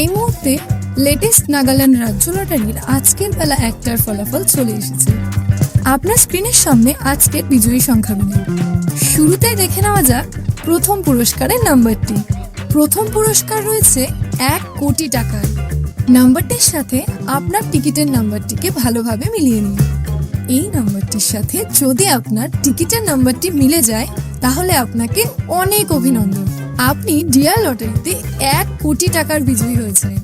এই মুহূর্তে লেটেস্ট নাগাল্যান্ড রাজ্য লটারির আজকের বেলা 1টার ফলাফল চলে এসেছে। আপনার স্ক্রিনের সামনে আজকের বিজয়ী সংখ্যাগুলি। শুরুতেই দেখে নেওয়া যাক প্রথম পুরস্কারের নাম্বারটি। প্রথম পুরস্কার রয়েছে 1 কোটি টাকার। নাম্বারটির সাথে আপনার টিকিটের নাম্বারটিকে ভালোভাবে মিলিয়ে নিন। এই নাম্বারটির সাথে যদি আপনার টিকিটের নাম্বারটি মিলে যায় তাহলে আপনাকে অনেক অভিনন্দন, আপনি ডিয়ার লটারিতে 1 কোটি টাকার বিজয়ী হয়েছেন।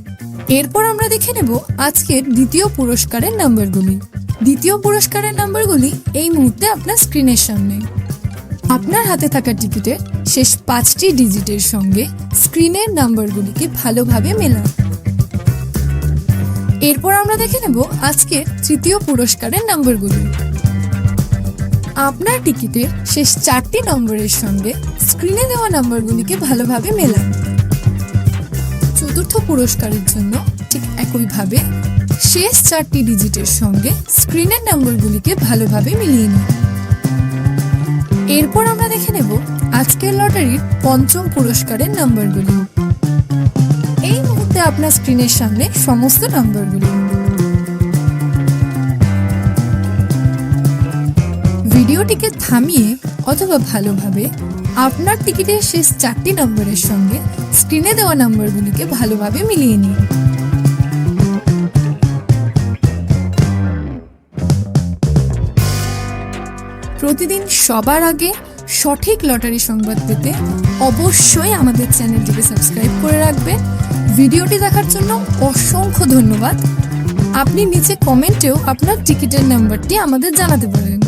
এরপর আমরা দেখে নেব আজকের দ্বিতীয় পুরস্কারের নাম্বারগুলি। দ্বিতীয় পুরস্কারের নাম্বারগুলি এই মুহূর্তে আপনার স্ক্রিনের সামনে। আপনার হাতে থাকা টিকিটের শেষ 5টি ডিজিটের সঙ্গে স্ক্রিনের নাম্বারগুলিকে ভালোভাবে মেলান। এরপর আমরা দেখে নেব আজকের তৃতীয় পুরস্কারের নাম্বারগুলি। আপনার টিকিটের শেষ 4টি নম্বরের সঙ্গে স্ক্রিনে দেওয়া নাম্বারগুলিকে ভালোভাবে মেলান। চতুর্থ পুরস্কারের জন্য ঠিক একইভাবে শেষ 4টি ডিজিটের সঙ্গে স্ক্রিনের নাম্বারগুলিকে ভালোভাবে মিলিয়ে নিন। এরপর আমরা দেখে নেব আজকের লটারির পঞ্চম পুরস্কারের নাম্বারগুলি। এই মুহূর্তে আপনার স্ক্রিনের সামনে সমস্ত নাম্বারগুলি। ভিডিওটিকে থামিয়ে অথবা ভালোভাবে আপনার টিকিটের শেষ 4টি নম্বরের সঙ্গে স্ক্রিনে দেওয়া নাম্বারগুলিকে ভালোভাবে মিলিয়ে নিন। প্রতিদিন সবার আগে সঠিক লটারি সংবাদ পেতে অবশ্যই আমাদের চ্যানেলটিকে সাবস্ক্রাইব করে রাখবেন। ভিডিওটি দেখার জন্য অসংখ্য ধন্যবাদ। আপনি নিচে কমেন্টেও আপনার টিকিটের নাম্বারটি আমাদের জানাতে পারেন।